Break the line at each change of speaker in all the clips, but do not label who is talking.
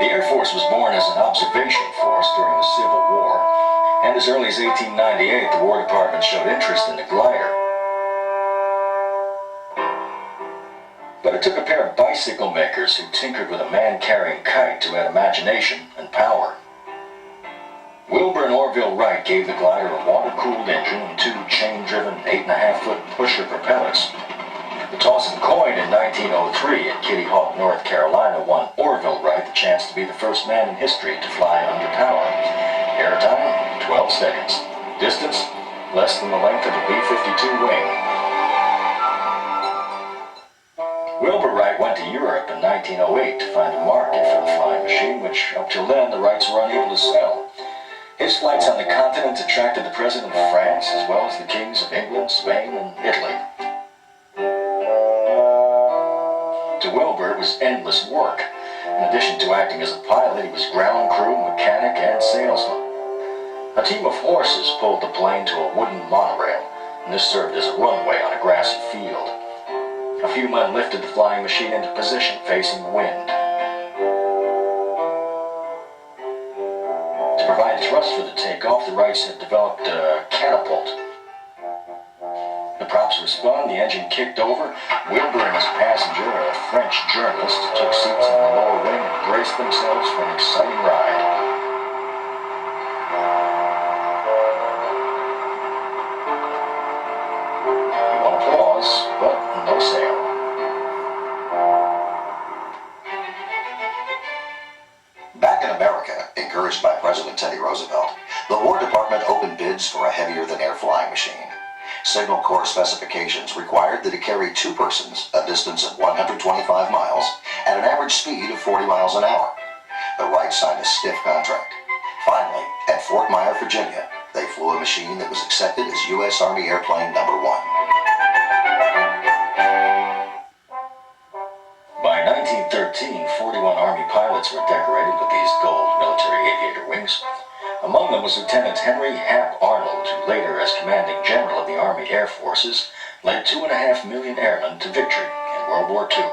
The Air Force was born as an observation force during the Civil War, and as early as 1898, the War Department showed interest in the glider. But it took a pair of bicycle makers who tinkered with a man-carrying kite to add imagination and power. Wilbur and Orville Wright gave the glider a water-cooled engine and two chain-driven 8.5-foot pusher propellers. The toss of a coin in 1903 at Kitty Hawk, North Carolina, won Orville Wright the chance to be the first man in history to fly under power. Airtime, 12 seconds. Distance, less than the length of a B-52 wing. Wilbur Wright went to Europe in 1908 to find a market for the flying machine, which up till then the Wrights were unable to sell. His flights on the continent attracted the President of France, as well as the kings of England, Spain, and Italy. To Wilbur, it was endless work. In addition to acting as a pilot, he was ground crew, mechanic, and salesman. A team of horses pulled the plane to a wooden monorail, and this served as a runway on a grassy field. A few men lifted the flying machine into position, facing the wind. To provide thrust for the takeoff, the Wrights had developed a catapult. The props were spun, the engine kicked over. Wilbur and his passenger, a French journalist, took seats in the lower wing and braced themselves for an exciting ride. We won applause, but no sale.
Back in America, encouraged by President Teddy Roosevelt, the War Department opened bids for a heavier-than-air flying machine. Signal Corps specifications required that it carry two persons a distance of 125 miles at an average speed of 40 miles an hour. The Wrights signed a stiff contract. Finally, at Fort Myer, Virginia, they flew a machine that was accepted as U.S. Army Airplane No. 1.
By 1913, 41 Army pilots were decorated with these gold military aviator wings. Among them was Lieutenant Henry Hap Arnold, who later, as commanding general of the Army Air Forces, led 2.5 million airmen to victory in World War II.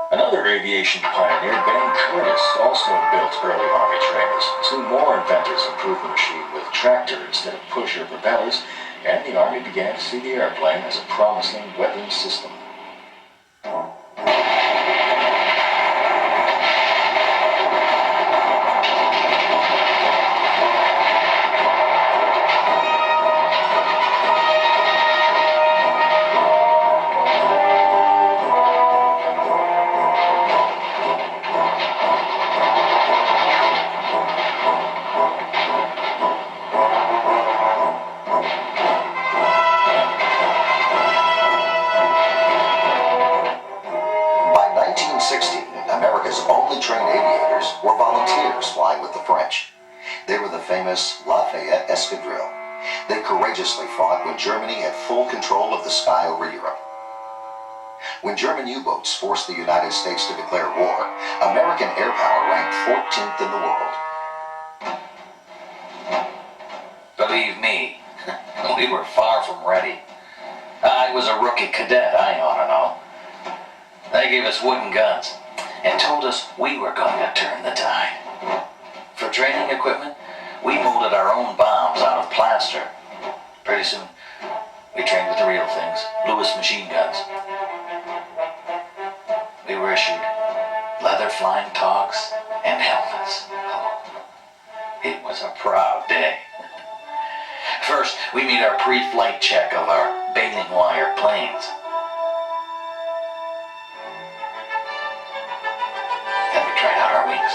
Another aviation pioneer, Ben Curtis, also built early Army trainers. Two more inventors improved the machine with tractor instead of pusher propellers, and the Army began to see the airplane as a promising weapons system.
America's only trained aviators were volunteers flying with the French. They were the famous Lafayette Escadrille. They courageously fought when Germany had full control of the sky over Europe. When German U-boats forced the United States to declare war, American air power ranked 14th in the world.
Believe me, we were far from ready. I was a rookie cadet, I ought to know. They gave us wooden guns and told us we were going to turn the tide. For training equipment, we molded our own bombs out of plaster. Pretty soon, we trained with the real things, Lewis machine guns. We were issued leather flying togs and helmets. Oh, it was a proud day. First, we made our pre-flight check of our baling wire planes. Then we tried out our wings.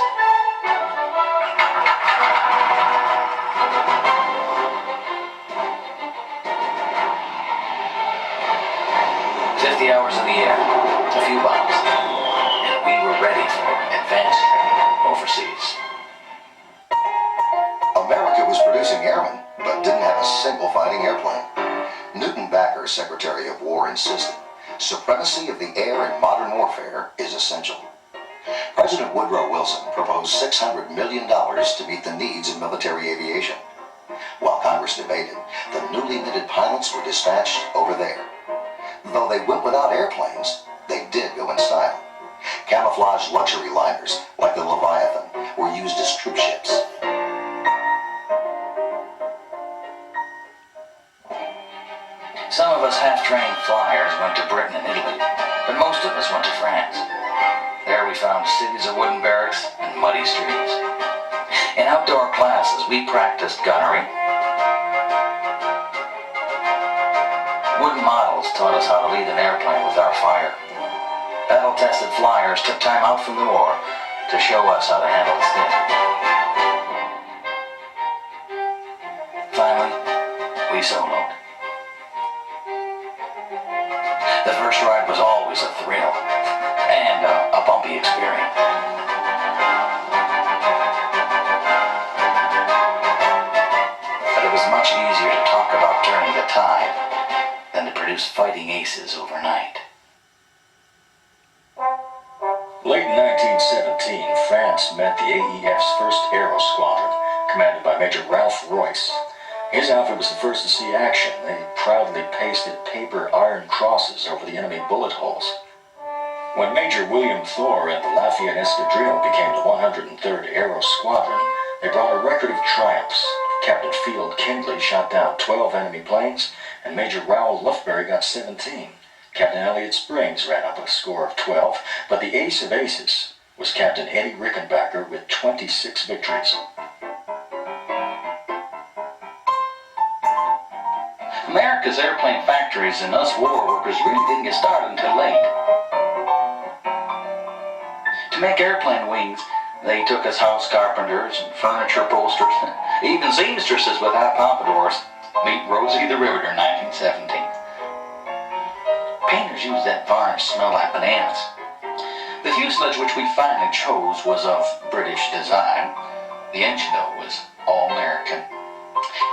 Hours in the air, a few bombs, and we were ready for advanced training overseas.
America was producing airmen, but didn't have a single fighting airplane. Newton Backer, Secretary of War, insisted supremacy of the air in modern warfare is essential. President Woodrow Wilson proposed $600 million to meet the needs of military aviation. While Congress debated, the newly minted pilots were dispatched over there. Though they went without airplanes, they did go in style. Camouflaged luxury liners, like the Leviathan, were used as troop ships.
Some of us half-trained flyers went to Britain and Italy, but most of us went to France. There we found cities of wooden barracks and muddy streets. In outdoor classes, we practiced gunnery. Wooden models taught us how to lead an airplane with our fire. Battle-tested flyers took time out from the war to show us how to handle the stick. Finally, we soloed. The first ride was always a thrill and a bumpy experience. But it was much easier to talk about turning the tide than to produce fighting aces overnight.
Late in 1917, France met the AEF's 1st Aero Squadron, commanded by Major Ralph Royce. His outfit was the first to see action. They proudly pasted paper iron crosses over the enemy bullet holes. When Major William Thor and the Lafayette Escadrille became the 103rd Aero Squadron, they brought a record of triumphs. Captain Field Kindley shot down 12 enemy planes, and Major Raoul Lufberry got 17. Captain Elliot Springs ran up a score of 12, but the ace of aces was Captain Eddie Rickenbacker with 26 victories.
America's airplane factories and us war workers really didn't get started until late. To make airplane wings, they took us house carpenters and furniture upholsterers, even seamstresses without pompadours. Meet Rosie the Riveter, 1917. Painters used that varnish smell like bananas. The fuselage which we finally chose was of British design. The engine, though, was all American.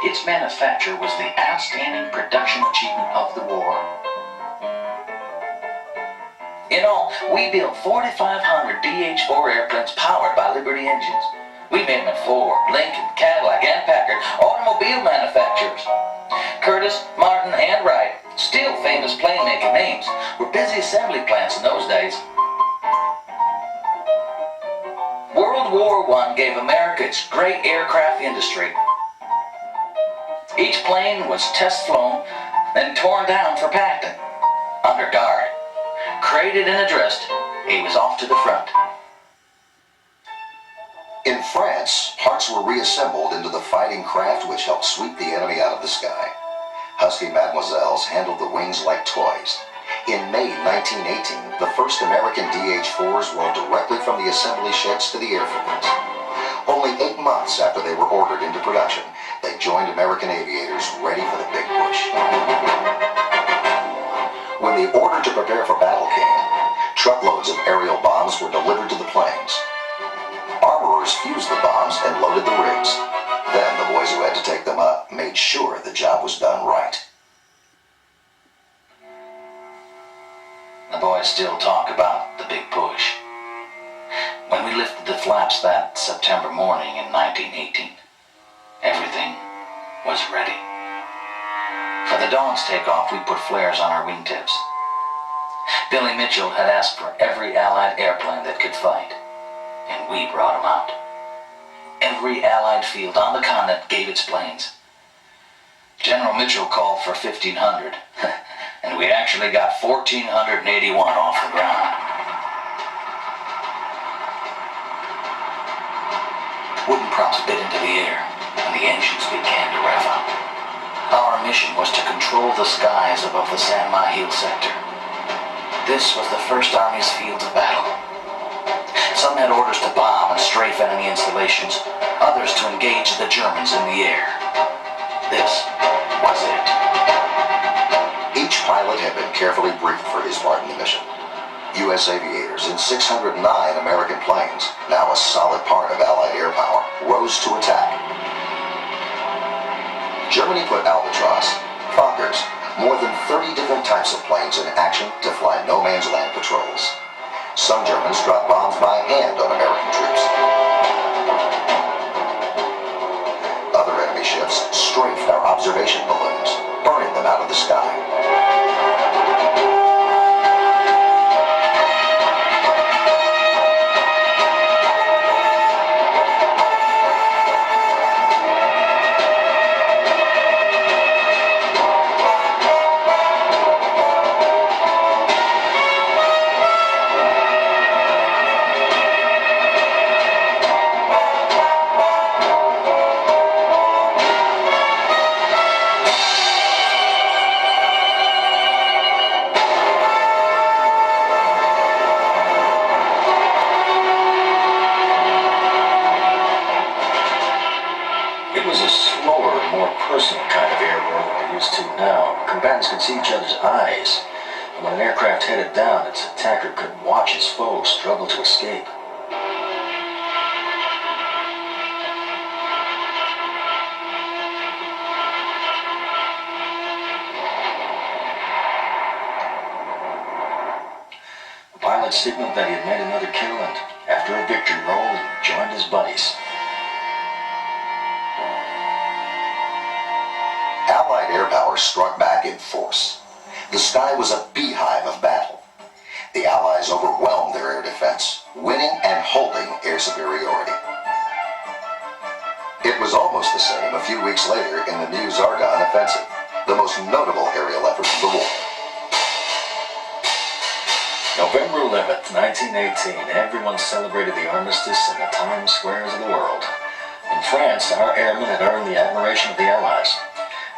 Its manufacture was the outstanding production achievement of the war. In all, we built 4,500 DH-4 airplanes powered by Liberty engines. We made them at Ford, Lincoln, Cadillac, and Packard, automobile manufacturers. Curtiss, Martin, and Wright, still famous plane-making names, were busy assembly plants in those days. World War I gave America its great aircraft industry. Each plane was test-flown, then torn down for Patton. Under guard. Crated and addressed, he was off to the front.
In France, parts were reassembled into the fighting craft which helped sweep the enemy out of the sky. Husky Mademoiselles handled the wings like toys. In May 1918, the first American DH-4s rolled directly from the assembly sheds to the airfields. Only 8 months after they were ordered into production, they joined American aviators ready for the big push. When the order to prepare for battle came, truckloads of aerial bombs were delivered to the planes. Armorers fused the bombs and loaded the rigs. Then the boys who had to take them up made sure the job was done right.
The boys still talk about the big push. When we lifted the flaps that September morning in 1918, everything was ready. For the Dawn's takeoff, we put flares on our wingtips. Billy Mitchell had asked for every Allied airplane that could fight, and we brought them out. Every Allied field on the continent gave its planes. General Mitchell called for 1,500, and we actually got 1,481 off the ground. Wooden props bit into the air, and the engines began to rev up. Our mission was to control the skies above the San Mahil sector. This was the First Army's field of battle. Some had orders to bomb and strafe enemy installations, others to engage the Germans in the air. This was it.
Each pilot had been carefully briefed for his part in the mission. U.S. aviators in 609 American planes, now a solid part of Allied air power, rose to attack. Germany put Albatross, Fokkers, more than 30 different types of planes in action to fly no-man's land patrols. Some Germans dropped bombs by hand on American troops. Other enemy ships strafed our observation balloons, burning them out of the sky.
combatants could see each other's eyes. And when an aircraft headed down, its attacker could watch his foe struggle to escape. The pilot signaled that he had made another kill, and after a victory roll, he joined his buddies.
Allied air power struck back in force. The sky was a beehive of battle. The Allies overwhelmed their air defense, winning and holding air superiority. It was almost the same a few weeks later in the Meuse Argonne offensive, the most notable aerial effort of the war.
November 11th, 1918, everyone celebrated the armistice in the Times Squares of the world. In France, our airmen had earned the admiration of the Allies.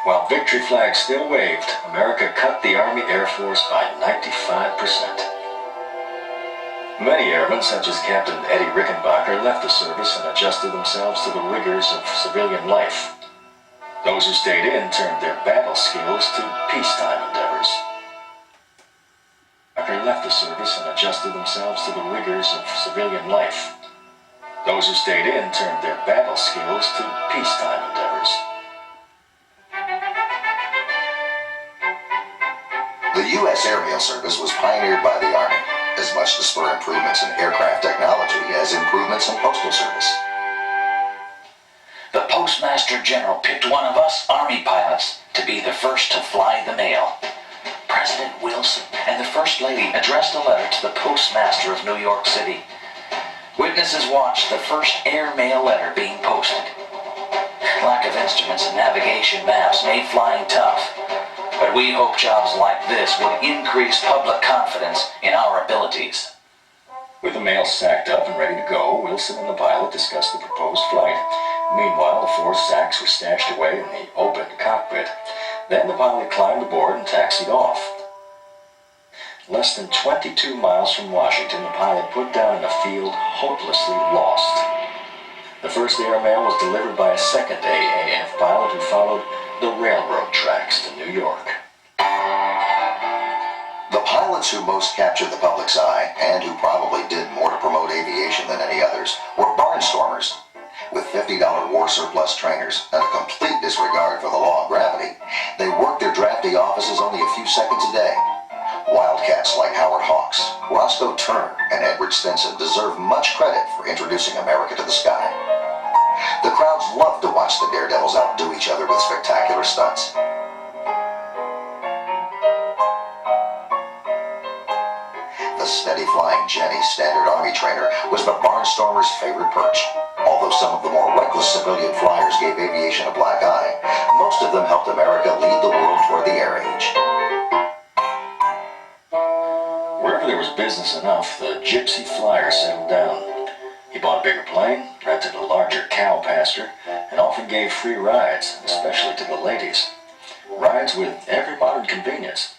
While victory flags still waved, America cut the Army Air Force by 95%. Many airmen, such as Captain Eddie Rickenbacker, left the service and adjusted themselves to the rigors of civilian life. Those who stayed in turned their battle skills to peacetime endeavors. Rickenbacker left the service and adjusted themselves to the rigors of civilian life. Those who stayed in turned their battle skills to peacetime endeavors.
The U.S. Airmail Service was pioneered by the Army, as much to spur improvements in aircraft technology as improvements in postal service.
The Postmaster General picked one of us Army pilots to be the first to fly the mail. President Wilson and the First Lady addressed a letter to the Postmaster of New York City. Witnesses watched the first airmail letter being posted. Lack of instruments and navigation maps made flying tough. But we hope jobs like this would increase public confidence in our abilities.
With the mail sacked up and ready to go, Wilson and the pilot discussed the proposed flight. Meanwhile, the 4 sacks were stashed away in the open cockpit. Then the pilot climbed aboard and taxied off. Less than 22 miles from Washington, the pilot put down in a field hopelessly lost. The first airmail was delivered by a second AAF pilot who followed the railroad tracks to New York.
The pilots who most captured the public's eye, and who probably did more to promote aviation than any others, were barnstormers. With $50 war surplus trainers and a complete disregard for the law of gravity, they worked their drafty offices only a few seconds a day. Wildcats like Howard Hawks, Roscoe Turner, and Edward Stinson deserve much credit for introducing America to the sky. The crowds loved to watch the daredevils outdo each other with spectacular stunts. The steady-flying Jenny Standard Army trainer was the barnstormer's favorite perch. Although some of the more reckless civilian flyers gave aviation a black eye, most of them helped America lead the world toward the air age.
Wherever there was business enough, the gypsy flyer settled down. He bought a bigger plane, rented a larger cow pasture, and often gave free rides, especially to the ladies. Rides with every modern convenience.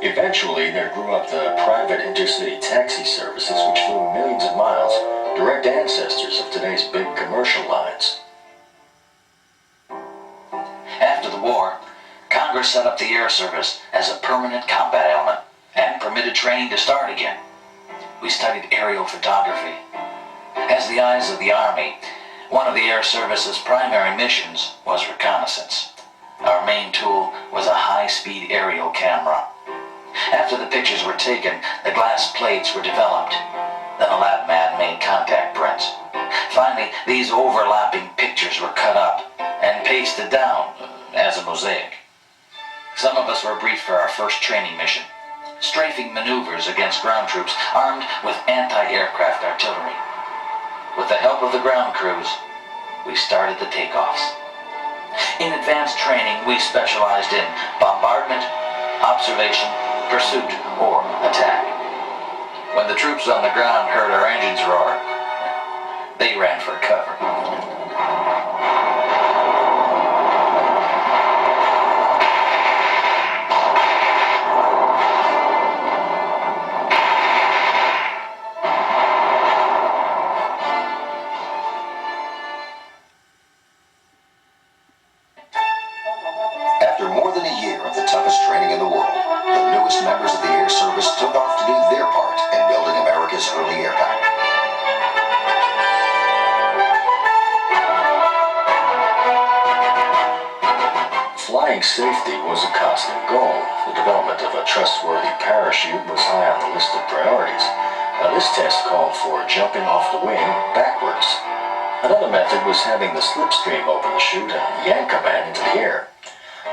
Eventually, there grew up the private intercity taxi services which flew millions of miles, direct ancestors of today's big commercial lines.
After the war, Congress set up the Air Service as a permanent combat element and permitted training to start again. We studied aerial photography. As the eyes of the Army, one of the Air Service's primary missions was reconnaissance. Our main tool was a high-speed aerial camera. After the pictures were taken, the glass plates were developed. Then a lab man made contact prints. Finally, these overlapping pictures were cut up and pasted down as a mosaic. Some of us were briefed for our first training mission, strafing maneuvers against ground troops armed with anti-aircraft artillery. With the help of the ground crews, we started the takeoffs. In advanced training, we specialized in bombardment, observation, pursuit, or attack. When the troops on the ground heard our engines roar, they ran for cover.
toughest training in the world, the newest members of the Air Service took off to do their part in building America's early air power.
Flying safety was a constant goal. The development of a trustworthy parachute was high on the list of priorities. This test called for jumping off the wing backwards. Another method was having the slipstream open the chute and yank a man into the air.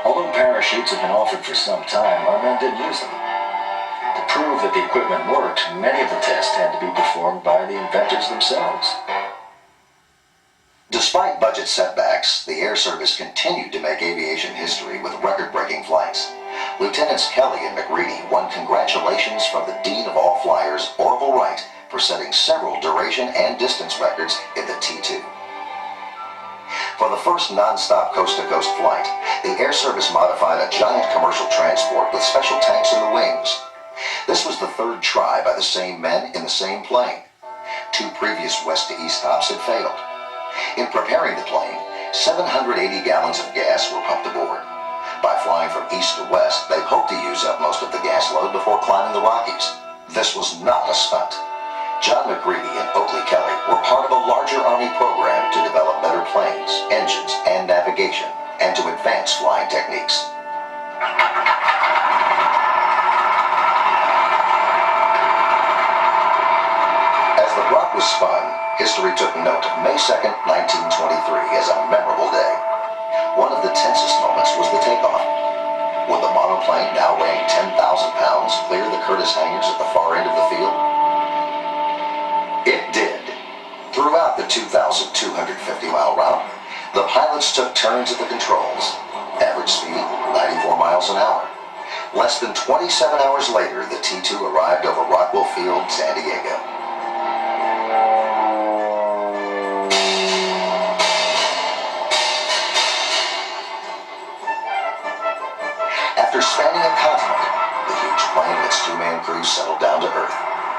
Although parachutes had been offered for some time, our men didn't use them. To prove that the equipment worked, many of the tests had to be performed by the inventors themselves.
Despite budget setbacks, the Air Service continued to make aviation history with record-breaking flights. Lieutenants Kelly and McReady won congratulations from the Dean of All Flyers, Orville Wright, for setting several duration and distance records in the T-2. For the first non-stop coast-to-coast flight, the Air Service modified a giant commercial transport with special tanks in the wings. This was the third try by the same men in the same plane. 2 previous west-to-east hops had failed. In preparing the plane, 780 gallons of gas were pumped aboard. By flying from east to west, they hoped to use up most of the gas load before climbing the Rockies. This was not a stunt. John McReady and Oakley Kelly were part of a larger Army program to develop better planes, engines, and navigation, and to advance flying techniques. As the block was spun, history took note of May 2nd, 1923 as a memorable day. One of the tensest moments was the takeoff. Would the monoplane, now weighing 10,000 pounds, clear the Curtiss hangars at the far end of the field? It did. Throughout the 2,250-mile route, the pilots took turns at the controls. Average speed, 94 miles an hour. Less than 27 hours later, the T-2 arrived over Rockwell Field, San Diego. After spanning a continent, the huge plane and its 2-man crew settled down to earth,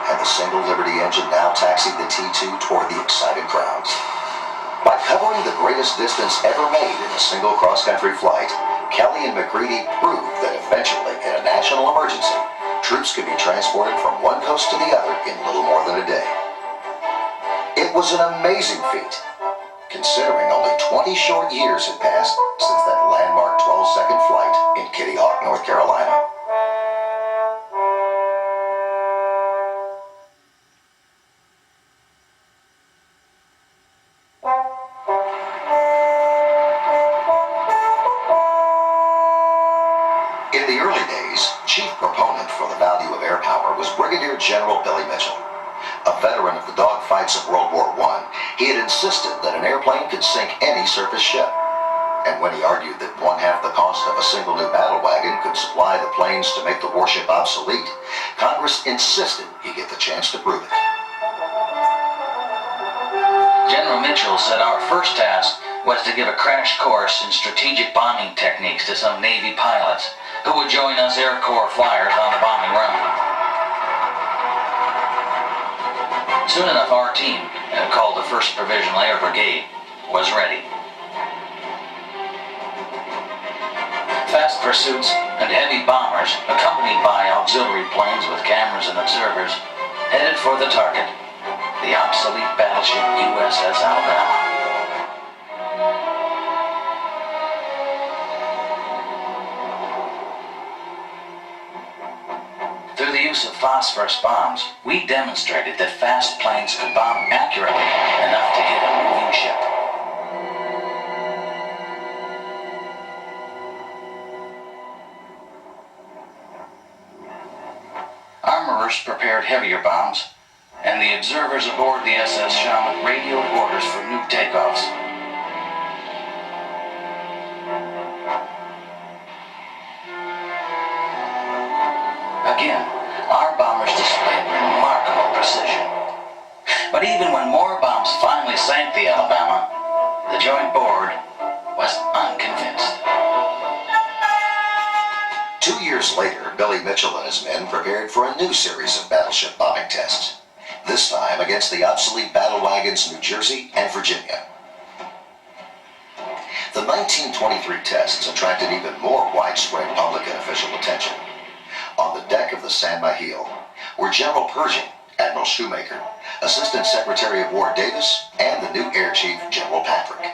and the single Liberty engine now taxied the T-2 toward the excited crowds. By covering the greatest distance ever made in a single cross-country flight, Kelly and McReady proved that eventually, in a national emergency, troops could be transported from one coast to the other in little more than a day. It was an amazing feat, considering only 20 short years had passed since that landmark 12-second flight in Kitty Hawk, North Carolina. In the early days, chief proponent for the value of air power was Brigadier General Billy Mitchell. A veteran of the dogfights of World War I, he had insisted that an airplane could sink any surface ship. And when he argued that 1/2 the cost of a single new battle wagon could supply the planes to make the warship obsolete, Congress insisted he get the chance to prove it.
General Mitchell said our first task was to give a crash course in strategic bombing techniques to some Navy pilots who would join us Air Corps flyers on the bombing run. Soon enough, our team, called the 1st Provisional Air Brigade, was ready. Fast pursuits and heavy bombers, accompanied by auxiliary planes with cameras and observers, headed for the target, the obsolete battleship USS Alabama. Through the use of phosphorus bombs, we demonstrated that fast planes could bomb accurately enough to hit a moving ship. Armorers prepared heavier bombs, and the observers aboard the SS Shaman radioed orders for new takeoffs. Again, our bombers displayed remarkable precision. But even when more bombs finally sank the Alabama, the Joint Board was unconvinced.
2 years later, Billy Mitchell and his men prepared for a new series of battleship bombing tests, this time against the obsolete battle wagons New Jersey and Virginia. The 1923 tests attracted even more widespread public and official attention. On the deck of the San Mihiel were General Pershing, Admiral Shoemaker, Assistant Secretary of War Davis, and the new Air Chief, General Patrick.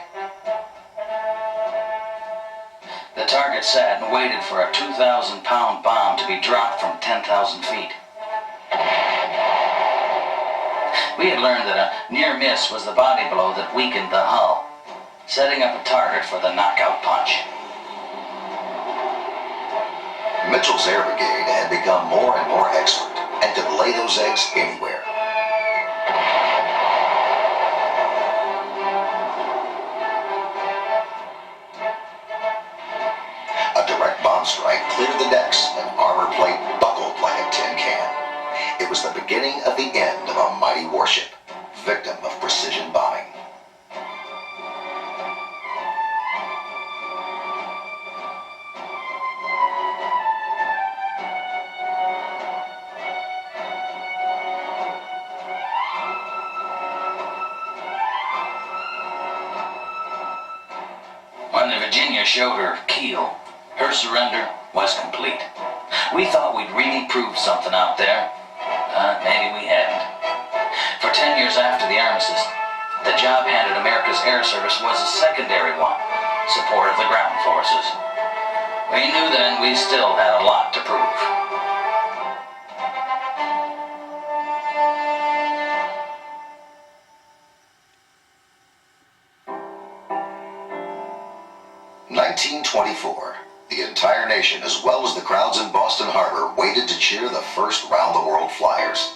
The target sat and waited for a 2,000-pound bomb to be dropped from 10,000 feet. We had learned that a near miss was the body blow that weakened the hull, setting up a target for the knockout punch.
Mitchell's Air Brigade had become more and more expert and could lay those eggs anywhere. A direct bomb strike cleared the decks and armor plate buckled like a tin can. It was the beginning of the end of a mighty warship, victim of precision bombing.
When the Virginia showed her keel, her surrender was complete. We thought we'd really proved something out there. Maybe we hadn't. For 10 years after the armistice, the job handed America's Air Service was a secondary one, support of the ground forces. We knew then we still had a lot to prove.
"1924. The entire nation, as well as the crowds in Boston Harbor, waited to cheer the first round-the-world flyers.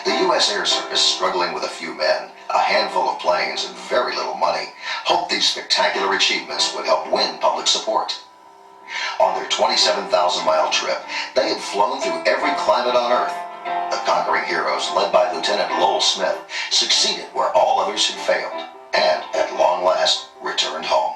The U.S. Air Service, struggling with a few men, a handful of planes, and very little money, hoped these spectacular achievements would help win public support. On their 27,000-mile trip, they had flown through every climate on Earth. The conquering heroes, led by Lieutenant Lowell Smith, succeeded where all others had failed, and, at long last, returned home.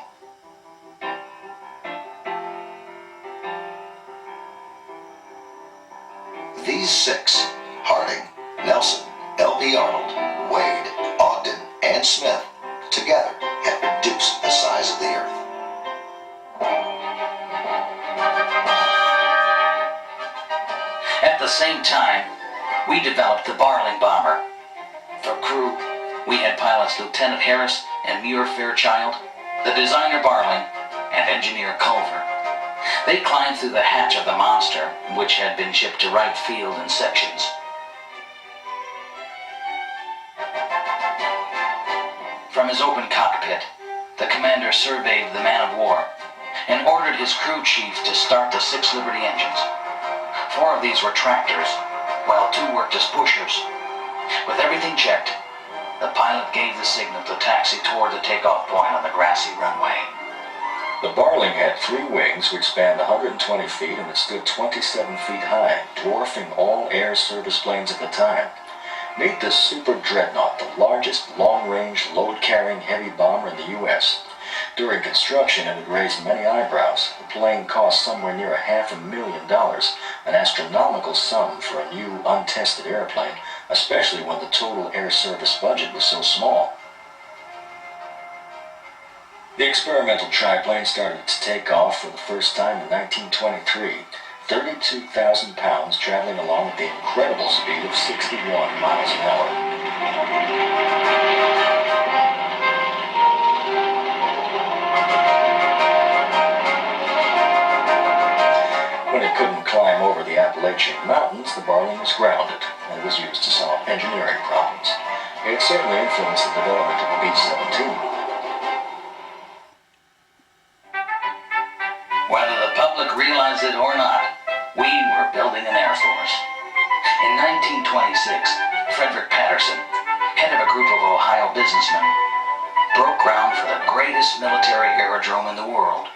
These six, Harding, Nelson, L.P. Arnold, Wade, Ogden, and Smith, together had reduced the size of the Earth.
At the same time, we developed the Barling bomber. For crew, we had pilots Lieutenant Harris and Muir Fairchild, the designer Barling, and engineer Culver. They climbed through the hatch of the monster, which had been shipped to Wright Field in sections. From his open cockpit, the commander surveyed the man-of-war and ordered his crew chief to start the 6 Liberty engines. 4 of these were tractors, while 2 worked as pushers. With everything checked, the pilot gave the signal to taxi toward the takeoff point on the grassy runway.
The Barling had 3 wings which spanned 120 feet and it stood 27 feet high, dwarfing all air service planes at the time. Meet the Super Dreadnought, the largest long-range, load-carrying heavy bomber in the U.S. During construction, it had raised many eyebrows. The plane cost somewhere near $500,000, an astronomical sum for a new, untested airplane, especially when the total air service budget was so small. The experimental triplane started to take off for the first time in 1923, 32,000 pounds traveling along at the incredible speed of 61 miles an hour. When it couldn't climb over the Appalachian Mountains, the Barling was grounded and was used to solve engineering problems. It certainly influenced the development of the B-17.
Whether the public realized it or not, we were building an Air Force. In 1926, Frederick Patterson, head of a group of Ohio businessmen, broke ground for the greatest military aerodrome in the world,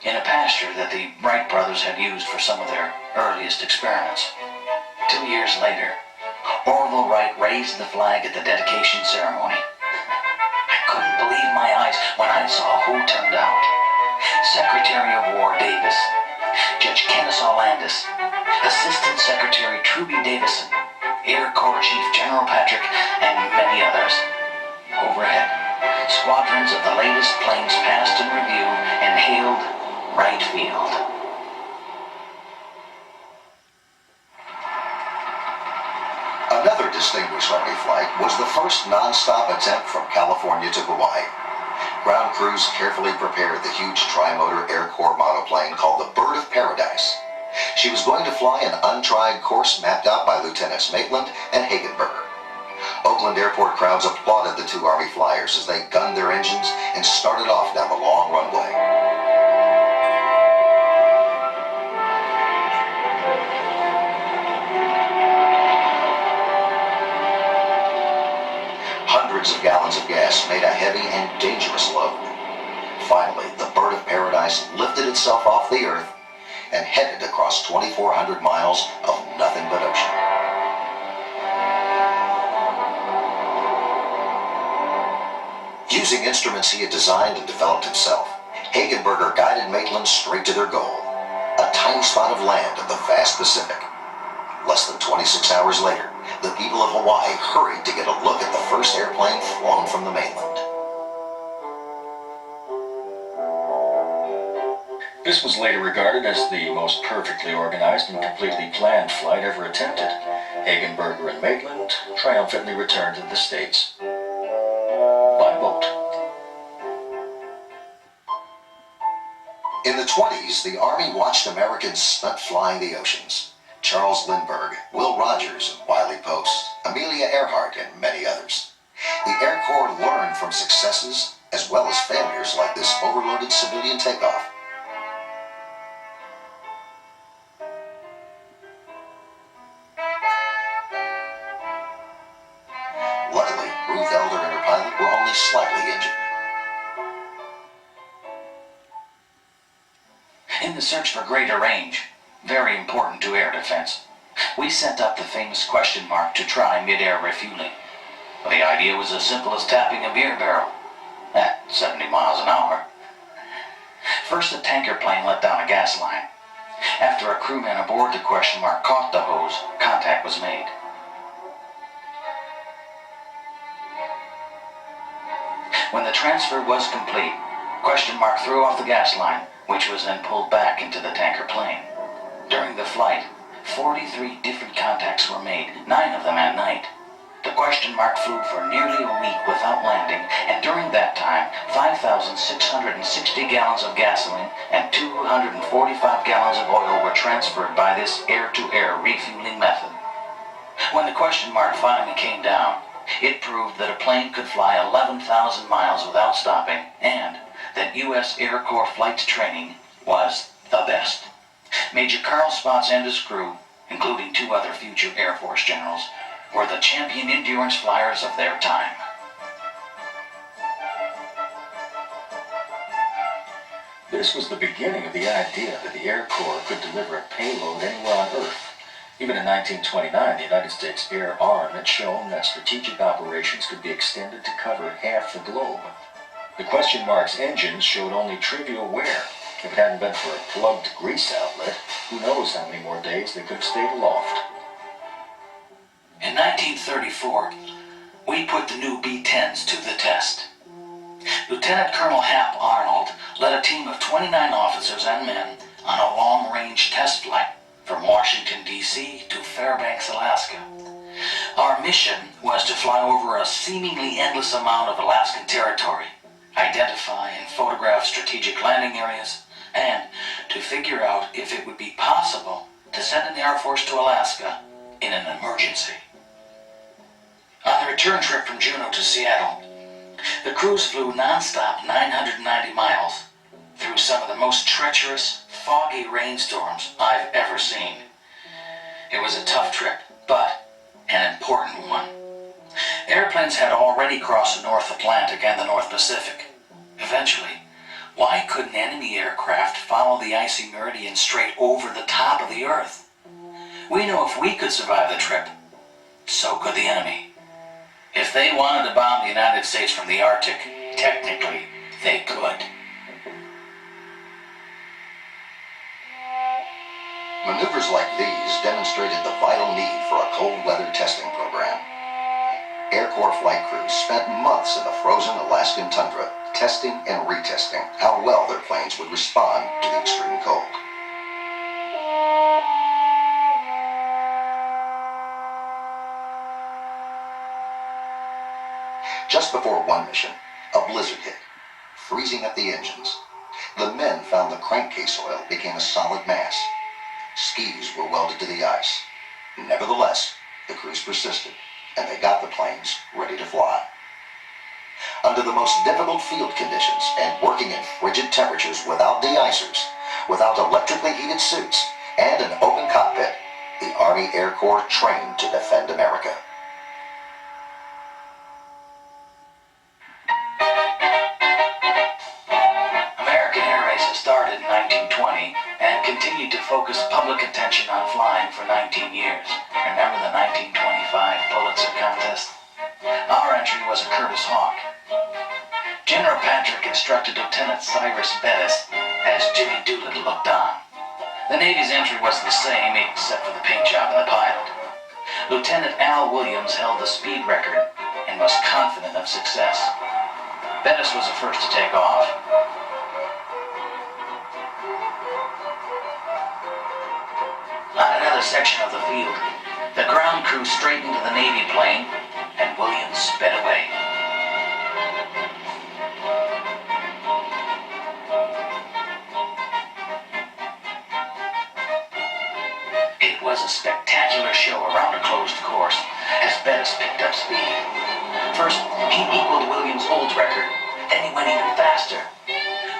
in a pasture that the Wright brothers had used for some of their earliest experiments. 2 years later, Orville Wright raised the flag at the dedication ceremony. I couldn't believe my eyes when I saw who turned out. Secretary of War Davis, Judge Kennesaw Landis, Assistant Secretary Truby Davison, Air Corps Chief General Patrick, and many others. Overhead, Squadrons of the latest planes passed in review and hailed Wright Field.
Another distinguished Army flight was the first non-stop attempt from California to Hawaii. Ground crews carefully prepared the huge tri-motor Air Corps monoplane called the Bird of Paradise. She was going to fly an untried course mapped out by Lieutenants Maitland and Hagenberger. Oakland airport crowds applauded the two Army flyers as they gunned their engines and started off down the long runway. Hundreds of gallons of gas made a heavy and dangerous load. Finally, the Bird of Paradise lifted itself off the earth and headed across 2,400 miles of nothing but ocean. Using instruments he had designed and developed himself, Hagenberger guided Maitland straight to their goal, a tiny spot of land in the vast Pacific. Less than 26 hours later, the people of Hawaii hurried to get a look at the first airplane flown from the mainland.
This was later regarded as the most perfectly organized and completely planned flight ever attempted. Hagenberger and Maitland triumphantly returned to the States by boat.
In the 20s, the Army watched Americans stunt flying the oceans. Charles Lindbergh, Will Rogers, and Wiley Post, Amelia Earhart, and many others. The Air Corps learned from successes as well as failures like this overloaded civilian takeoff. Luckily, Ruth Elder and her pilot were only slightly injured.
In the search for greater range, very important to air defense, we sent up the famous question mark to try mid-air refueling. The idea was as simple as tapping a beer barrel at 70 miles an hour. First, a tanker plane let down a gas line. After a crewman aboard the question mark caught the hose, contact was made. When the transfer was complete, question mark threw off the gas line, which was then pulled back into the tanker plane. During the flight, 43 different contacts were made, 9 of them at night. The question mark flew for nearly a week without landing, and during that time, 5,660 gallons of gasoline and 245 gallons of oil were transferred by this air-to-air refueling method. When the question mark finally came down, it proved that a plane could fly 11,000 miles without stopping, and that U.S. Air Corps flight training was the best. Major Carl Spaatz and his crew, including 2 other future Air Force generals, were the champion endurance flyers of their time.
This was the beginning of the idea that the Air Corps could deliver a payload anywhere on Earth. Even in 1929, the United States Air Arm had shown that strategic operations could be extended to cover half the globe. The question mark's engines showed only trivial wear. If it hadn't been for a plugged grease outlet, who knows how many more days they could have stayed aloft.
In 1934, we put the new B-10s to the test. Lieutenant Colonel Hap Arnold led a team of 29 officers and men on a long-range test flight from Washington, D.C. to Fairbanks, Alaska. Our mission was to fly over a seemingly endless amount of Alaskan territory, identify and photograph strategic landing areas, and to figure out if it would be possible to send an Air Force to Alaska in an emergency. On the return trip from Juneau to Seattle, the crews flew non-stop 990 miles through some of the most treacherous, foggy rainstorms I've ever seen. It was a tough trip, but an important one. Airplanes had already crossed the North Atlantic and the North Pacific. Eventually, why couldn't enemy aircraft follow the icy meridian straight over the top of the Earth? We know if we could survive the trip, so could the enemy. If they wanted to bomb the United States from the Arctic, technically, they could.
Maneuvers like these demonstrated the vital need for a cold weather testing program. Air Corps flight crews spent months in the frozen Alaskan tundra testing and retesting how well their planes would respond to the extreme cold. Just before one mission, a blizzard hit, freezing up the engines. The men found the crankcase oil became a solid mass. Skis were welded to the ice. Nevertheless, the crews persisted, and they got the planes ready to fly. Under the most difficult field conditions and working in frigid temperatures without de-icers, without electrically heated suits, and an open cockpit, the Army Air Corps trained to defend America.
American air races started in 1920 and continued to focus public attention on flying for 19 years. Remember the 1925 Pulitzer contest? Our entry was a Curtiss Hawk. General Patrick instructed Lieutenant Cyrus Bettis as Jimmy Doolittle looked on. The Navy's entry was the same except for the paint job and the pilot. Lieutenant Al Williams held the speed record and was confident of success. Bettis was the first to take off. On another section of the field, the ground crew straightened to the Navy plane and Williams sped away. It was a spectacular show around a closed course as Bettis picked up speed. First, he equaled Williams' old record, then he went even faster.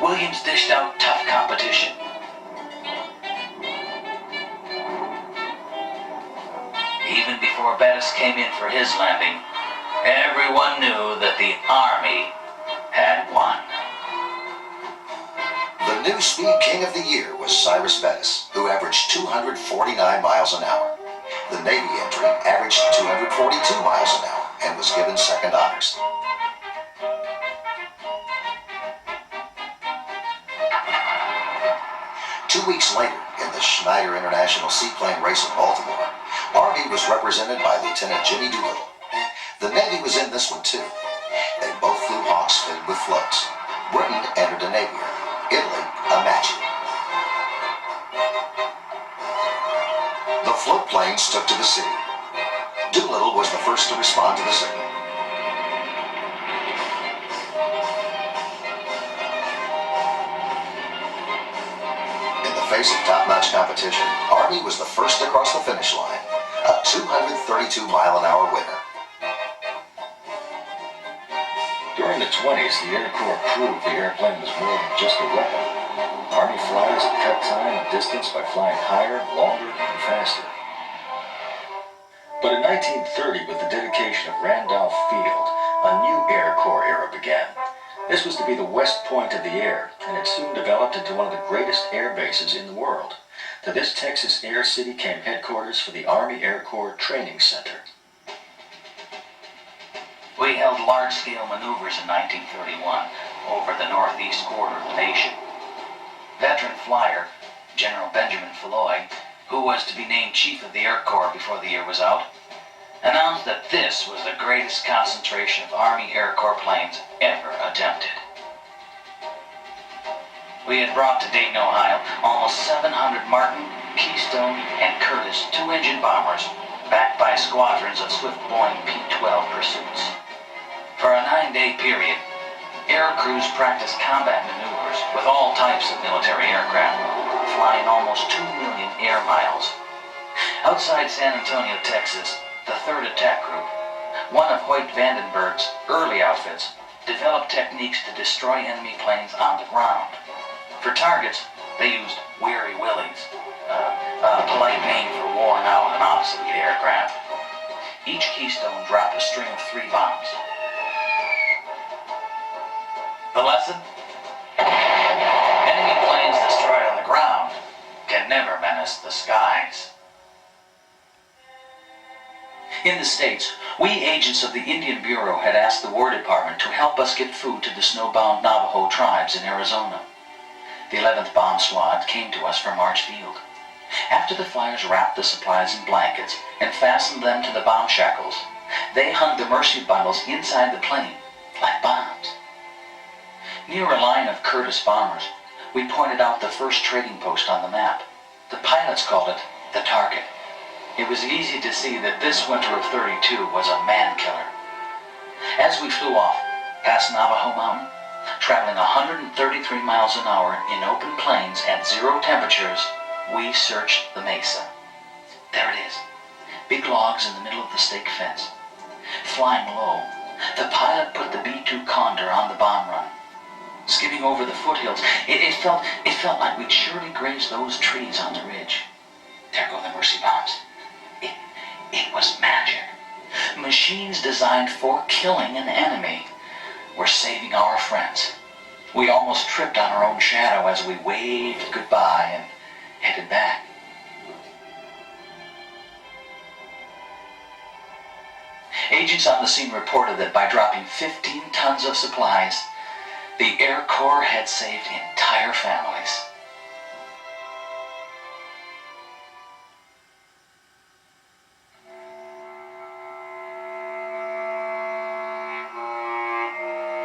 Williams dished out tough competition. Even before Bettis came in for his landing, everyone knew that the Army had won.
The new speed king of the year was Cyrus Bettis, who averaged 249 miles an hour. The Navy entry averaged 242 miles an hour and was given second honors. Two weeks later, in the Schneider International Seaplane Race in Baltimore, Army was represented by Lieutenant Jimmy Doolittle. The Navy was in this one too. They both flew Hawks fitted with floats. Britain entered a Navier, Italy a Macchi. The float planes took to the sea. Doolittle was the first to respond to the signal. In the face of top-notch competition, Army was the first to cross the finish line, a 232-mile-an-hour winner.
During the 20s, the Air Corps proved the airplane was more than just a weapon. Army flyers had cut time and distance by flying higher, longer, and faster. But in 1930, with the dedication of Randolph Field, a new Air Corps era began. This was to be the West Point of the air, and it soon developed into one of the greatest air bases in the world. To this Texas Air City came headquarters for the Army Air Corps Training Center.
We held large-scale maneuvers in 1931 over the northeast quarter of the nation. Veteran flyer General Benjamin Floyd, who was to be named Chief of the Air Corps before the year was out, announced that this was the greatest concentration of Army Air Corps planes ever attempted. We had brought to Dayton, Ohio, almost 700 Martin, Keystone, and Curtiss two-engine bombers, backed by squadrons of swift Boeing P-12 pursuits. For a 9-day period, air crews practiced combat maneuvers with all types of military aircraft, flying almost 2 million air miles. Outside San Antonio, Texas, the 3rd Attack Group, one of Hoyt Vandenberg's early outfits, developed techniques to destroy enemy planes on the ground. For targets, they used Weary Willies, a polite name for worn-out and obsolete aircraft. Each Keystone dropped a string of 3 bombs. The lesson? Enemy planes destroyed on the ground can never menace the skies. In the States, we agents of the Indian Bureau had asked the War Department to help us get food to the snowbound Navajo tribes in Arizona. The 11th Bomb Squad came to us from Arch Field. After the flyers wrapped the supplies in blankets and fastened them to the bomb shackles, They hung the Mercy bundles inside the plane like bombs. Near a line of Curtiss bombers, we pointed out the first trading post on the map. The pilots called it the target. It was easy to see that this winter of 32 was a man-killer. As we flew off, past Navajo Mountain, traveling 133 miles an hour in open plains at 0 temperatures, we searched the mesa. There it is, big logs in the middle of the stake fence. Flying low, the pilot put the B-2 Condor on the bomb run. Skimming over the foothills, it felt like we'd surely graze those trees on the ridge. There go the Mercy bombs. It was magic. Machines designed for killing an enemy were saving our friends. We almost tripped on our own shadow as we waved goodbye and headed back. Agents on the scene reported that by dropping 15 tons of supplies, the Air Corps had saved entire families.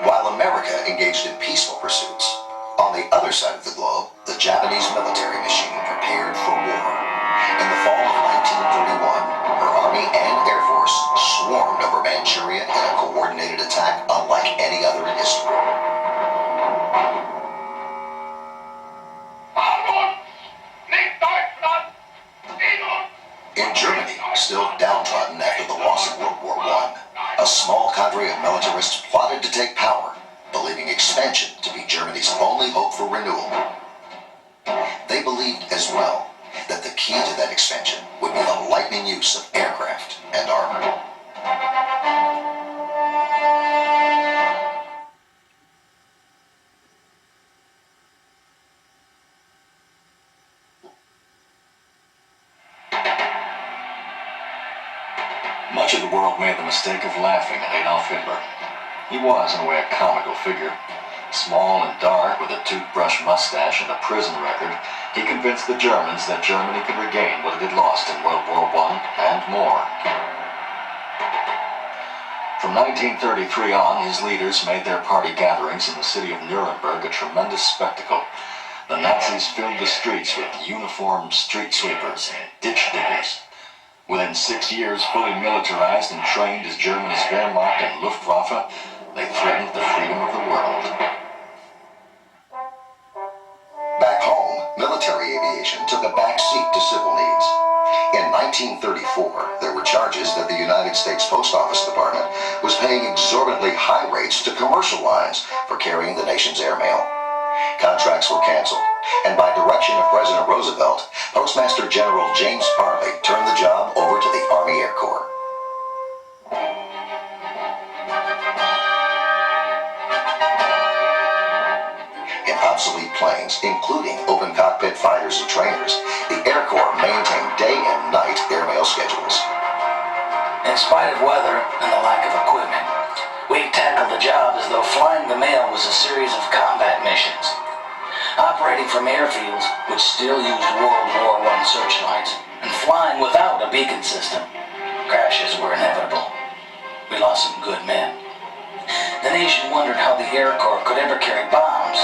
While America engaged in peaceful pursuits, on the other side of the globe, the Japanese military machine prepared for war. In the fall of 1931, her army and air force swarmed over Manchuria in a coordinated attack unlike any other in history. In Germany, still downtrodden after the loss of World War I, a small cadre of militarists plotted to take power, believing expansion to be Germany's only hope for renewal. They believed as well that the key to that expansion would be the lightning use of aircraft and armor.
Much of the world made the mistake of laughing at Adolf Hitler. He was, in a way, a comical figure. Small and dark, with a toothbrush mustache and a prison record, he convinced the Germans that Germany could regain what it had lost in World War I and more. From 1933 on, his leaders made their party gatherings in the city of Nuremberg a tremendous spectacle. The Nazis filled the streets with uniformed street sweepers and ditch diggers. Within 6 years, fully militarized and trained as Germany's Wehrmacht and Luftwaffe, they threatened the freedom of the world.
Back home, military aviation took a back seat to civil needs. In 1934, there were charges that the United States Post Office Department was paying exorbitantly high rates to commercial lines for carrying the nation's airmail. Contracts were canceled, and by direction of President Roosevelt, Postmaster General James Parley turned the job over to the Army Air Corps. In obsolete planes, including open cockpit fighters and trainers, the Air Corps maintained day and night airmail schedules.
In spite of weather and the lack of equipment, we tackled the job as though flying the mail was a series of combat missions. Operating from airfields which still used World War I searchlights and flying without a beacon system, crashes were inevitable. We lost some good men. The nation wondered how the Air Corps could ever carry bombs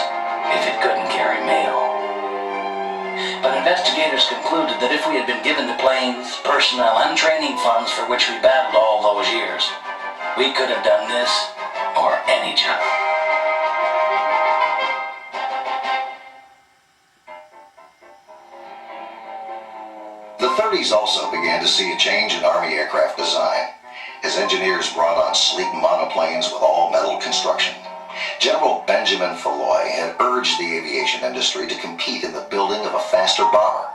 if it couldn't carry mail. But investigators concluded that if we had been given the planes, personnel, and training funds for which we battled all those years, we could have done this or any job.
The 30s also began to see a change in Army aircraft design, as engineers brought on sleek monoplanes with all-metal construction. General Benjamin Falloy had urged the aviation industry to compete in the building of a faster bomber.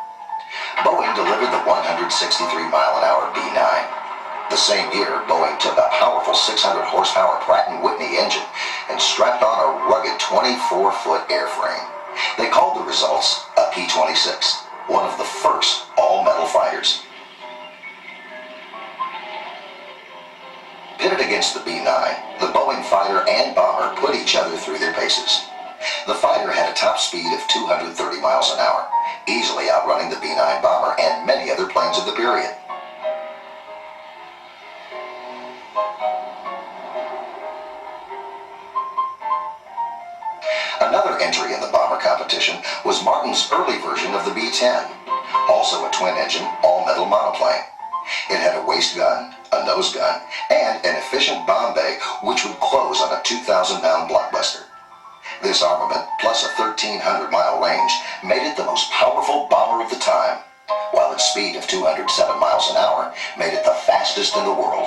Boeing delivered the 163-mile-an-hour B-9. The same year, Boeing took a powerful 600-horsepower Pratt & Whitney engine and strapped on a rugged 24-foot airframe. They called the results a P-26, one of the first all-metal fighters. Pitted against the B-9, the Boeing fighter and bomber put each other through their paces. The fighter had a top speed of 230 miles an hour, easily outrunning the B-9 bomber and many other planes of the period. competition was Martin's early version of the B-10, also a twin-engine, all-metal monoplane. It had a waist gun, a nose gun, and an efficient bomb bay which would close on a 2,000-pound blockbuster. This armament, plus a 1,300-mile range, made it the most powerful bomber of the time, while its speed of 207 miles an hour made it the fastest in the world.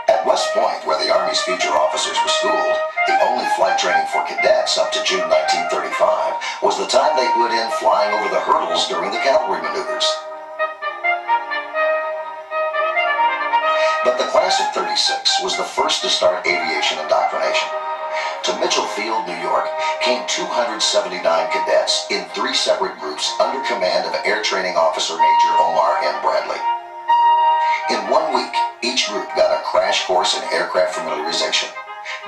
At West Point, where the Army's future officers were schooled, the only flight training for cadets up to June 1935 was the time they put in flying over the hurdles during the cavalry maneuvers. But the class of '36 was the first to start aviation indoctrination. To Mitchell Field, New York, came 279 cadets in 3 separate groups under command of Air Training Officer Major Omar M. Bradley. In 1 week, each group got a crash course in aircraft familiarization,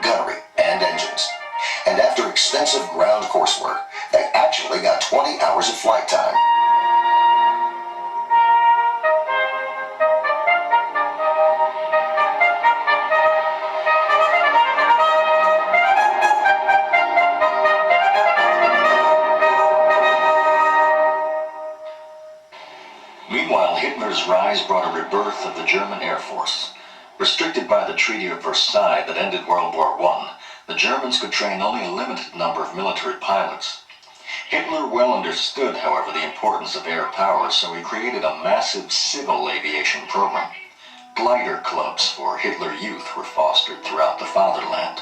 gunnery, and engines. And after extensive ground coursework, they actually got 20 hours of flight time.
Meanwhile, Hitler's rise brought a rebirth of the German Air Force. Restricted by the Treaty of Versailles that ended World War I, the Germans could train only a limited number of military pilots. Hitler well understood, however, the importance of air power, so he created a massive civil aviation program. Glider clubs for Hitler Youth were fostered throughout the fatherland.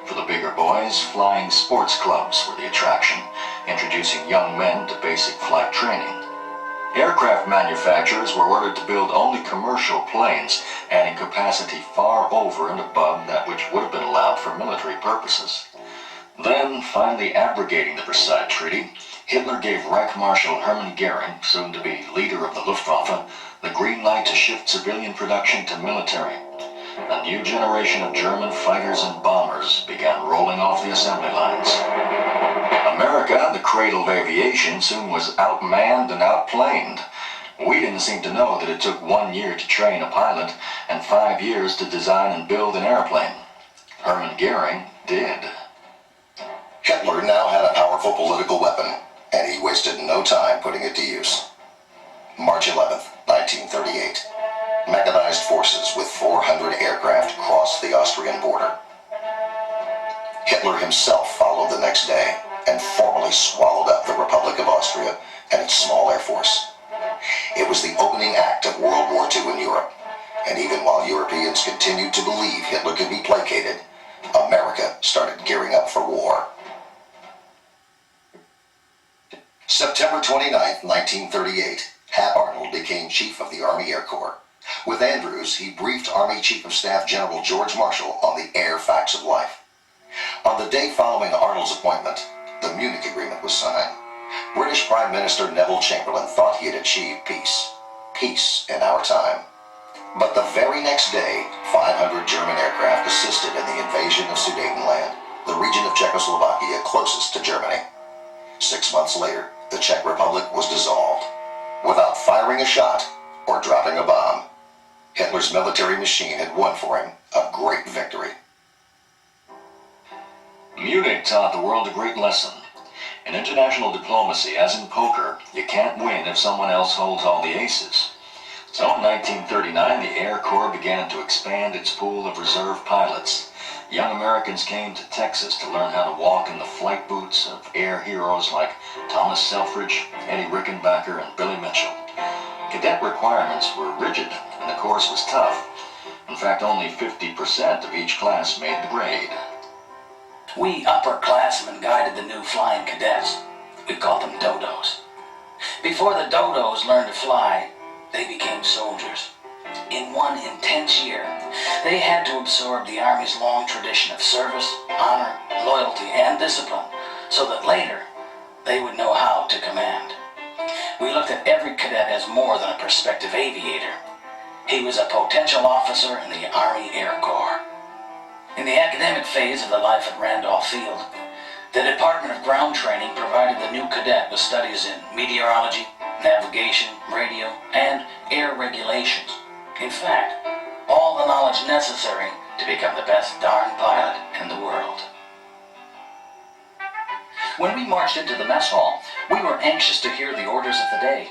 For the bigger boys, flying sports clubs were the attraction, introducing young men to basic flight training. Aircraft manufacturers were ordered to build only commercial planes, adding capacity far over and above that which would have been allowed for military purposes. Then, finally abrogating the Versailles Treaty, Hitler gave Reich Marshal Hermann Goering, soon to be leader of the Luftwaffe, the green light to shift civilian production to military. A new generation of German fighters and bombers began rolling off the assembly lines. America, the cradle of aviation, soon was outmanned and outplaned. We didn't seem to know that it took 1 year to train a pilot and 5 years to design and build an airplane. Hermann Goering did.
Hitler now had a powerful political weapon, and he wasted no time putting it to use. March 11th, 1938. Mechanized forces with 400 aircraft crossed the Austrian border. Hitler himself followed the next day and formally swallowed up the Republic of Austria and its small air force. It was the opening act of World War II in Europe, and even while Europeans continued to believe Hitler could be placated, America started gearing up for war. September 29, 1938, Hap Arnold became Chief of the Army Air Corps. With Andrews, he briefed Army Chief of Staff General George Marshall on the air facts of life. On the day following Arnold's appointment, the Munich Agreement was signed. British Prime Minister Neville Chamberlain thought he had achieved peace. Peace in our time. But the very next day, 500 German aircraft assisted in the invasion of Sudetenland, the region of Czechoslovakia closest to Germany. 6 months later, the Czech Republic was dissolved, without firing a shot or dropping a bomb. Hitler's military machine had won for him a great victory.
Munich taught the world a great lesson. In international diplomacy, as in poker, you can't win if someone else holds all the aces. So in 1939, the Air Corps began to expand its pool of reserve pilots. Young Americans came to Texas to learn how to walk in the flight boots of air heroes like Thomas Selfridge, Eddie Rickenbacker, and Billy Mitchell. Cadet requirements were rigid, and the course was tough. In fact, only 50% of each class made the grade.
We upperclassmen guided the new flying cadets. We called them dodos. Before the dodos learned to fly, they became soldiers. In one intense year, they had to absorb the Army's long tradition of service, honor, loyalty, and discipline, so that later they would know how to command. We looked at every cadet as more than a prospective aviator. He was a potential officer in the Army Air Corps. In the academic phase of the life at Randolph Field, the Department of Ground Training provided the new cadet with studies in meteorology, navigation, radio, and air regulations. In fact, all the knowledge necessary to become the best darn pilot in the world. When we marched into the mess hall, we were anxious to hear the orders of the day.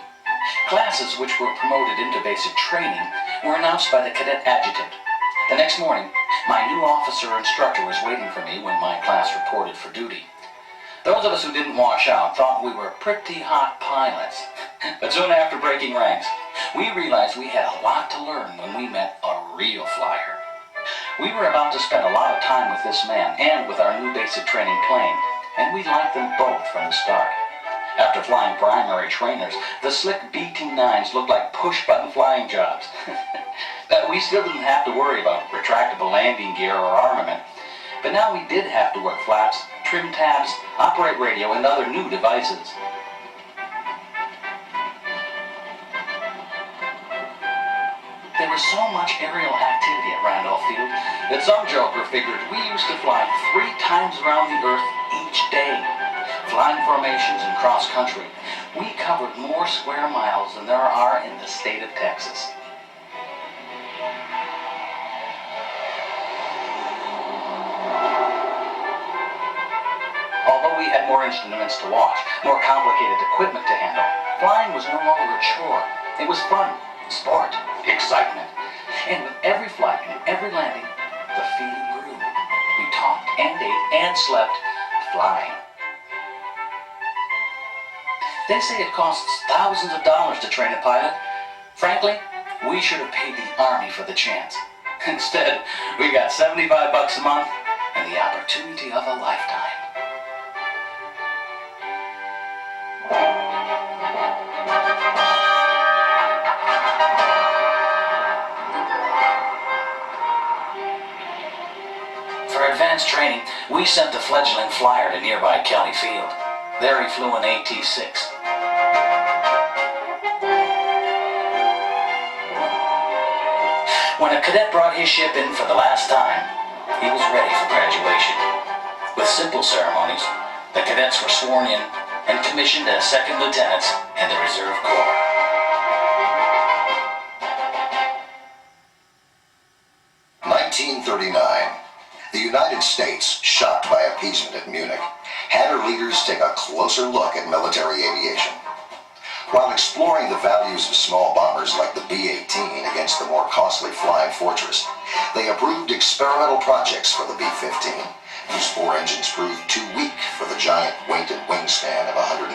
Classes which were promoted into basic training were announced by the cadet adjutant. The next morning, my new officer instructor was waiting for me when my class reported for duty. Those of us who didn't wash out thought we were pretty hot pilots. But soon after breaking ranks, we realized we had a lot to learn when we met a real flyer. We were about to spend a lot of time with this man and with our new basic training plane, and we liked them both from the start. After flying primary trainers, the slick BT-9s looked like push-button flying jobs. We still didn't have to worry about retractable landing gear or armament, but now we did have to work flaps, trim tabs, operate radio, and other new devices. There was so much aerial activity at Randolph Field that some joker figured we used to fly 3 times around the Earth each day. Flying formations and cross-country, we covered more square miles than there are in the state of Texas. Although we had more instruments to watch, more complicated equipment to handle, flying was no longer a chore. It was fun, sport, excitement. And with every flight and every landing, the feeling grew. We talked and ate and slept flying. They say it costs thousands of dollars to train a pilot. Frankly, we should have paid the Army for the chance. Instead, we got $75 a month and the opportunity of a lifetime. For advanced training, we sent the fledgling flyer to nearby Kelly Field. There he flew an AT-6. When a cadet brought his ship in for the last time, he was ready for graduation. With simple ceremonies, the cadets were sworn in and commissioned as second lieutenants in the Reserve Corps.
The United States, shocked by appeasement at Munich, had her leaders take a closer look at military aviation. While exploring the values of small bombers like the B-18 against the more costly Flying Fortress, they approved experimental projects for the B-15, whose 4 engines proved too weak for the giant weight and wingspan of 149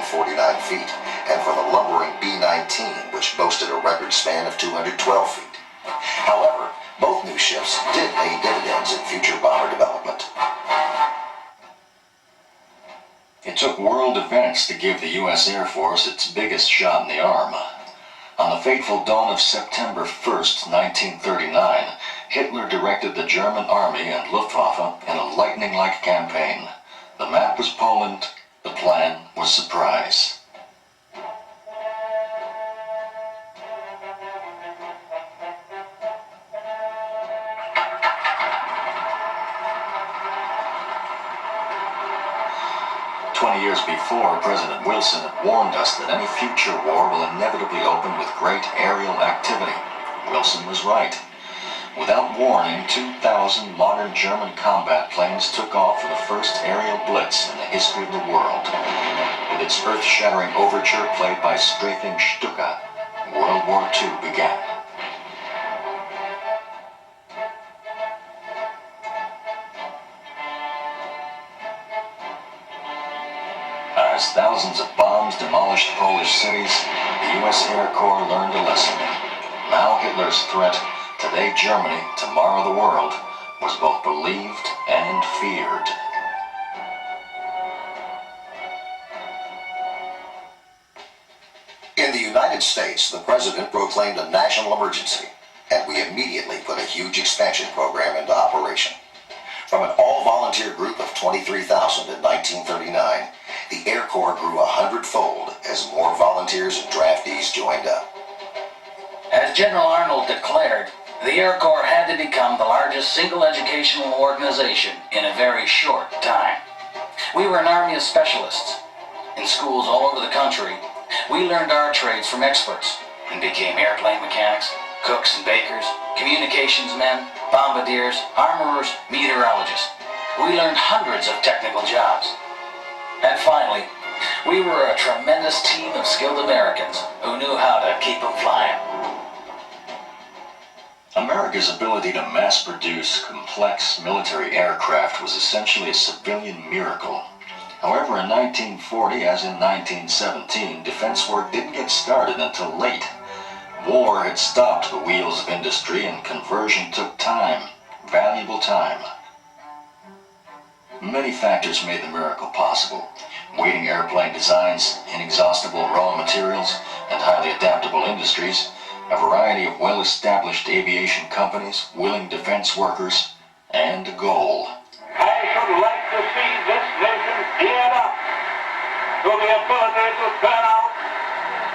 feet, and for the lumbering B-19, which boasted a record span of 212 feet. However, both new ships did pay dividends in future bomber development.
It took world events to give the U.S. Air Force its biggest shot in the arm. On the fateful dawn of September 1st, 1939, Hitler directed the German Army and Luftwaffe in a lightning-like campaign. The map was Poland, the plan was surprise. Years before, President Wilson had warned us that any future war will inevitably open with great aerial activity. Wilson was right. Without warning, 2,000 modern German combat planes took off for the first aerial blitz in the history of the world. With its earth-shattering overture played by strafing Stuka, World War II began. As thousands of bombs demolished Polish cities, the U.S. Air Corps learned a lesson. Now Hitler's threat, today Germany, tomorrow the world, was both believed and feared.
In the United States, the President proclaimed a national emergency, and we immediately put a huge expansion program into operation. From an all-volunteer group of 23,000 in 1939, the Air Corps grew 100-fold as more volunteers and draftees joined up.
As General Arnold declared, the Air Corps had to become the largest single educational organization in a very short time. We were an army of specialists. In schools all over the country, we learned our trades from experts and became airplane mechanics, cooks and bakers, communications men, bombardiers, armorers, meteorologists. We learned hundreds of technical jobs. And finally, we were a tremendous team of skilled Americans who knew how to keep them flying.
America's ability to mass-produce complex military aircraft was essentially a civilian miracle. However, in 1940, as in 1917, defense work didn't get started until late. War had stopped the wheels of industry, and conversion took time, valuable time. Many factors made the miracle possible. Waiting airplane designs, inexhaustible raw materials, and highly adaptable industries, a variety of well-established aviation companies, willing defense workers, and a goal.
I should like to see this nation geared up to the ability to turn out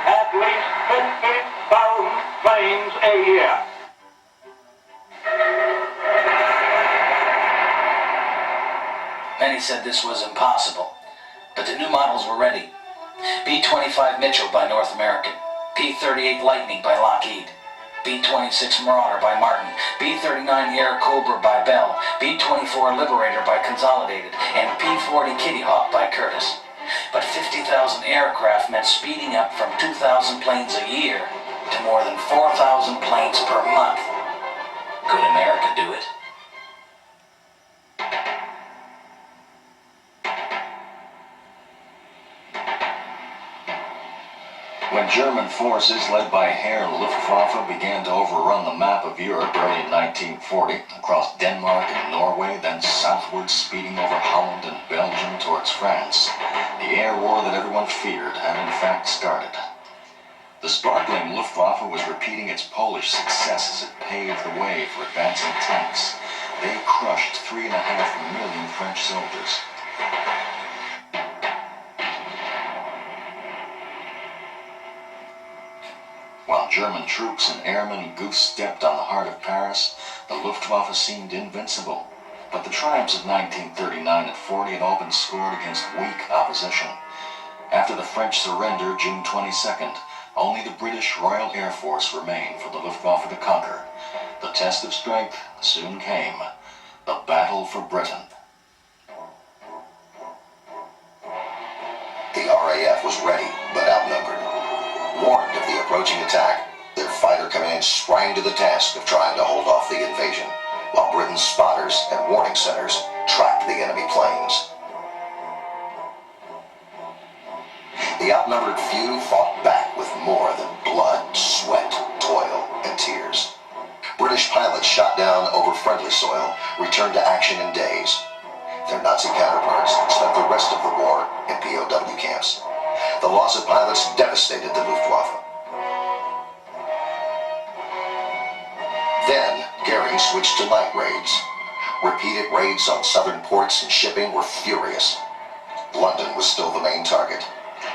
at least 50,000 planes a year.
Many said this was impossible, but the new models were ready. B-25 Mitchell by North American, P-38 Lightning by Lockheed, B-26 Marauder by Martin, B-39 Air Cobra by Bell, B-24 Liberator by Consolidated, and P-40 Kitty Hawk by Curtiss. But 50,000 aircraft meant speeding up from 2,000 planes a year to more than 4,000 planes per month. Could America do it?
When German forces led by Heer Luftwaffe began to overrun the map of Europe early in 1940, across Denmark and Norway, then southward speeding over Holland and Belgium towards France, the air war that everyone feared had in fact started. The sparkling Luftwaffe was repeating its Polish success as it paved the way for advancing tanks. They crushed 3.5 million French soldiers. While German troops and airmen goose-stepped on the heart of Paris, the Luftwaffe seemed invincible. But the triumphs of 1939 and 40 had all been scored against weak opposition. After the French surrender June 22nd, only the British Royal Air Force remained for the Luftwaffe to conquer. The test of strength soon came. The battle for Britain.
The RAF was ready, but outnumbered. Warned of the approaching attack, their fighter command sprang to the task of trying to hold off the invasion, while Britain's spotters and warning centers tracked the enemy planes. The outnumbered few fought back with more than blood, sweat, toil, and tears. British pilots shot down over friendly soil, returned to action in days. Their Nazi counterparts spent the rest of the war in POW camps. The loss of pilots devastated the Luftwaffe. Then, Goering switched to night raids. Repeated raids on southern ports and shipping were furious. London was still the main target,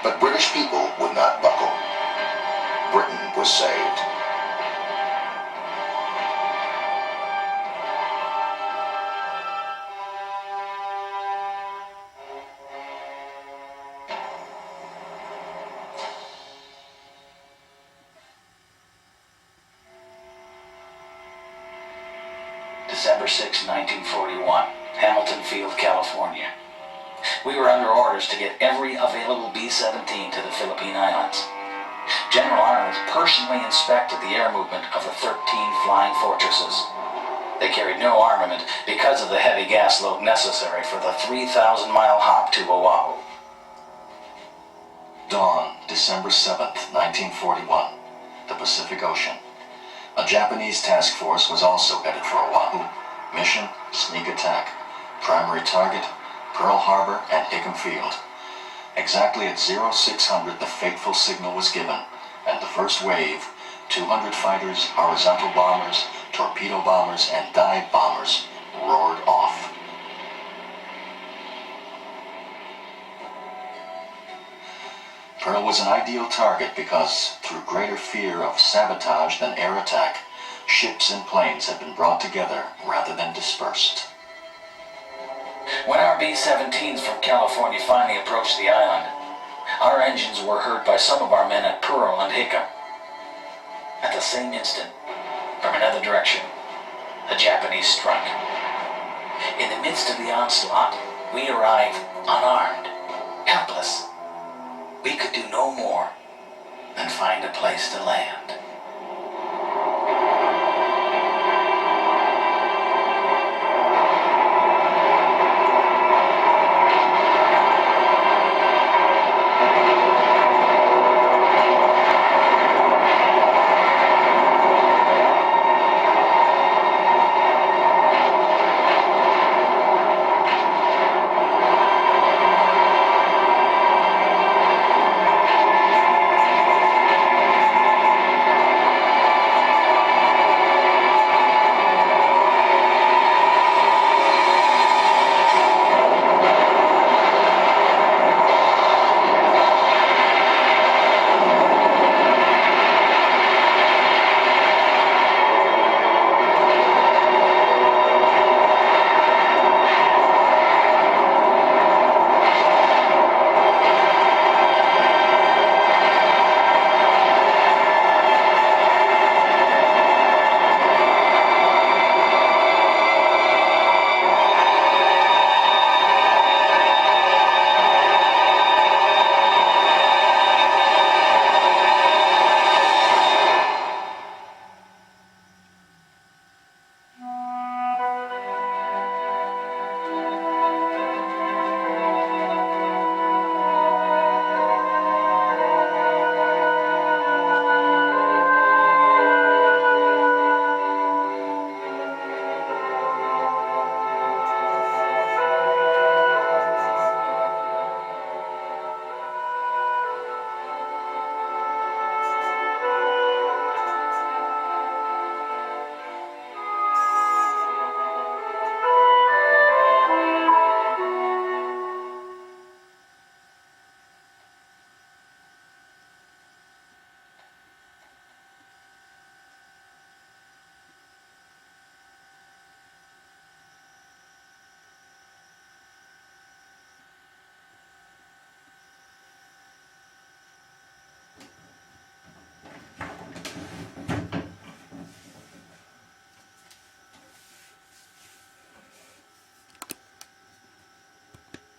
but British people would not buckle. Britain was saved.
December 6, 1941, Hamilton Field, California. We were under orders to get every available B-17 to the Philippine Islands. General Arnold personally inspected the air movement of the 13 flying fortresses. They carried no armament because of the heavy gas load necessary for the 3,000-mile hop to Oahu.
Dawn, December 7th, 1941, the Pacific Ocean. A Japanese task force was also headed for Oahu. Mission, sneak attack. Primary target, Pearl Harbor and Hickam Field. Exactly at 0600 the fateful signal was given, and the first wave, 200 fighters, horizontal bombers, torpedo bombers, and dive bombers, roared off. Pearl was an ideal target because, through greater fear of sabotage than air attack, ships and planes had been brought together rather than dispersed.
When our B-17s from California finally approached the island, our engines were heard by some of our men at Pearl and Hickam. At the same instant, from another direction, the Japanese struck. In the midst of the onslaught, we arrived unarmed, helpless. We could do no more than find a place to land.